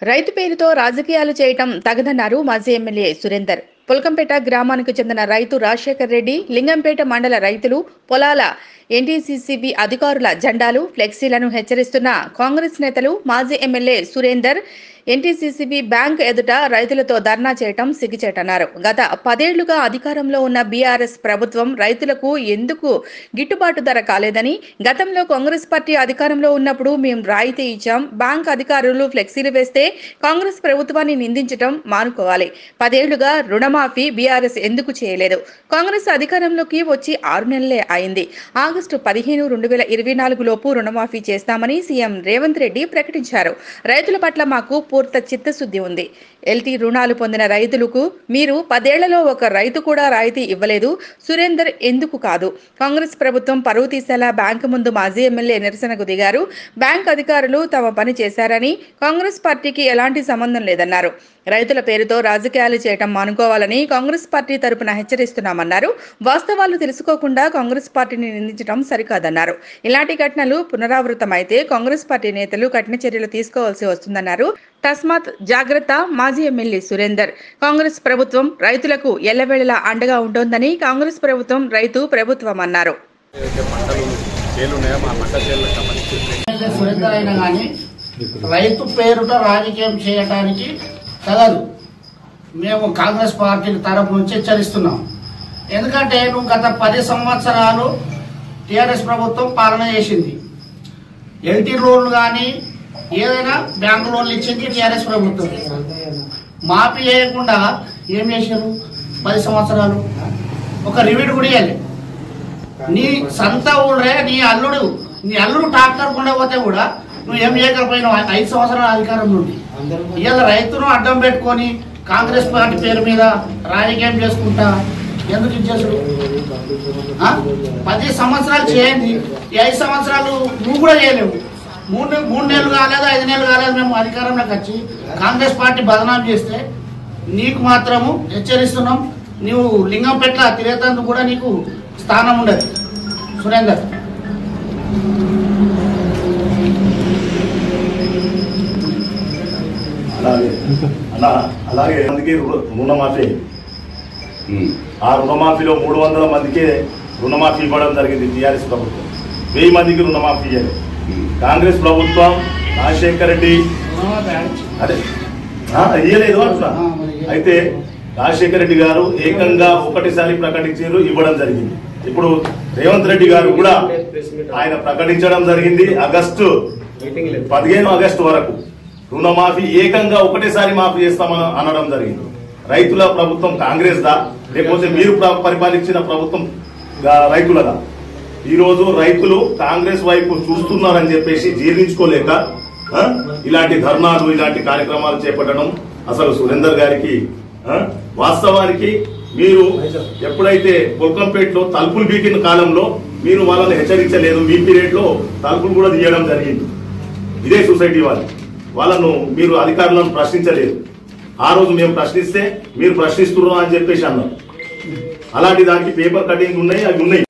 రైతు పేరుతో రాజకీయాలు చేయటం తగదన్నారు మాజీ ఎమ్మెల్యే సురేందర్. పుల్కంపేట గ్రామానికి చెందిన రైతు రాజశేఖర్ రెడ్డి, లింగంపేట మండల రైతులు పొలాల ఎన్టీసీసీబీ అధికారుల జెండాలు, ఫ్లెక్సీలను హెచ్చరిస్తున్న కాంగ్రెస్ నేతలు మాజీ ఎమ్మెల్యే సురేందర్ ఎన్టీసీసీబీ బ్యాంక్ ఎదుట రైతులతో ధర్నా చేయటం సిగ్గుచేటన్నారు. గత 10 ఏళ్లుగా అధికారంలో ఉన్న బీఆర్ఎస్ ప్రభుత్వం రైతులకు ఎందుకు గిట్టుబాటు ధర కాలేదని, గతంలో కాంగ్రెస్ పార్టీ అధికారంలో ఉన్నప్పుడు మేము రాయితీ ఇచ్చాం, బ్యాంక్ అధికారులు ఫ్లెక్సీలు వేస్తే కాంగ్రెస్ ప్రభుత్వాన్ని నిందించడం మానుకోవాలి. 10 ఏళ్లుగా రుణమాఫీ బీఆర్ఎస్ ఎందుకు చేయలేదు? కాంగ్రెస్ అధికారంలోకి వచ్చి 6 నెలలే అయింది. ఆగస్టు 15, 2024 లోపు రుణమాఫీ చేస్తామని సీఎం రేవంత్ రెడ్డి ప్రకటించారు. రైతుల పట్ల మాకు పూర్త చిత్తశుద్ధి ఉంది. ఎల్టీ రుణాలు పొందిన రైతులకు మీరు 10 ఏళ్లలో ఒక రైతు కూడా రాయితీ ఇవ్వలేదు. సురేందర్ ఎందుకు కాదు? కాంగ్రెస్ ప్రభుత్వం పరువు తీసేలా బ్యాంకు ముందు మాజీ ఎమ్మెల్యే నిరసనకు దిగారు. బ్యాంక్ అధికారులు తమ పని చేశారని, కాంగ్రెస్ పార్టీకి ఎలాంటి సంబంధం లేదన్నారు. రైతుల పేరుతో రాజకీయాలు చేయటం మానుకోవాలని కాంగ్రెస్ పార్టీ తరపున హెచ్చరిస్తున్నామన్నారు. వాస్తవాలు తెలుసుకోకుండా కాంగ్రెస్ పార్టీని నిందించడం సరికాదన్నారు. ఇలాంటి ఘటనలు పునరావృతమైతే కాంగ్రెస్ పార్టీ నేతలు కఠిన చర్యలు తీసుకోవాల్సి వస్తుందన్నారు. తస్మాత్ జాగ్రత్త మాజీ ఎమ్మెల్యే సురేందర్. కాంగ్రెస్ ప్రభుత్వం రైతులకు ఎల్లవేళలా అండగా ఉంటోందని, కాంగ్రెస్ ప్రభుత్వం రైతు ప్రభుత్వం అన్నారు. రైతు పేరుట రాజకీయం చేయడానికి తగదు. మేము కాంగ్రెస్ పార్టీ తరపు నుంచి హెచ్చరిస్తున్నాం. ఎందుకంటే నువ్వు గత 10 సంవత్సరాలు టీఆర్ఎస్ ప్రభుత్వం పాలన చేసింది. ఎల్టీ లోన్లు కానీ ఏదైనా బ్యాంకు లోన్లు ఇచ్చింది టీఆర్ఎస్ ప్రభుత్వం. మాఫీ చేయకుండా ఏం చేశారు? 10 సంవత్సరాలు ఒక రివీడ్ కూడా ఇవ్వాలి. నీ సొంత ఊళ్ళే నీ అల్లుడు ట్రాక్టర్ కొండ పోతే కూడా నువ్వు ఏం చేయకపోయినావు 5 సంవత్సరాల అధికారం నుండి. ఇవాళ రైతును అడ్డం పెట్టుకొని కాంగ్రెస్ పార్టీ పేరు మీద రాజకీయం చేసుకుంటా ఎందుకు ఇచ్చేసాడు? 10 సంవత్సరాలు చేయండి. ఈ 5 సంవత్సరాలు నువ్వు కూడా చేయలేవు. 3 నెలలు కాలేదు, 5 నెలలు కాలేదు. మేము అధికారంలోకి వచ్చి కాంగ్రెస్ పార్టీ బదనాం చేస్తే నీకు మాత్రము హెచ్చరిస్తున్నాం. నువ్వు లింగంపేట తిరిగేందుకు కూడా నీకు స్థానం ఉండదు. సురేందర్ అలాగే మందికి రుణమాఫీ, ఆ రుణమాఫీలో 300 మందికి రుణమాఫీ ఇవ్వడం జరిగింది టీఆర్ఎస్ ప్రభుత్వం. 1000 మందికి రుణమాఫీ ఇవ్వాలి. కాంగ్రెస్ ప్రభుత్వం రాజశేఖర్ రెడ్డి అదే ఇయ్యలేదు అంటున్నా. అయితే రాజశేఖర్ రెడ్డి గారు ఏకంగా ఒకటిసారి ప్రకటించారు, ఇవ్వడం జరిగింది. ఇప్పుడు రేవంత్ రెడ్డి గారు కూడా ఆయన ప్రకటించడం జరిగింది. 15 ఆగస్టు వరకు రుణమాఫీ ఏకంగా ఒకటేసారి మాఫీ చేస్తామని అనడం జరిగింది. రైతుల ప్రభుత్వం కాంగ్రెస్ దా, లేకపోతే మీరు పరిపాలించిన ప్రభుత్వం రైతులదా? ఈ రోజు రైతులు కాంగ్రెస్ వైపు చూస్తున్నారని చెప్పేసి జీర్ణించుకోలేక ఇలాంటి ధర్నాలు, ఇలాంటి కార్యక్రమాలు చేపట్టడం అసలు సురేందర్ గారికి వాస్తవానికి మీరు ఎప్పుడైతే పుల్కంపేటలో తలుపులు బీకిన కాలంలో మీరు వాళ్ళని హెచ్చరించలేదు. మీ పీరియడ్ లో తలుపులు కూడా తీయడం జరిగింది. ఇదే సొసైటీ వాళ్ళను మీరు అధికారులను ప్రశ్నించలేదు. ఆ రోజు మేము ప్రశ్నిస్తే మీరు ప్రశ్నిస్తున్నారు అని చెప్పేసి అన్నారు. అలాంటి దానికి పేపర్ కటింగ్ ఉన్నాయి, అవి ఉన్నాయి.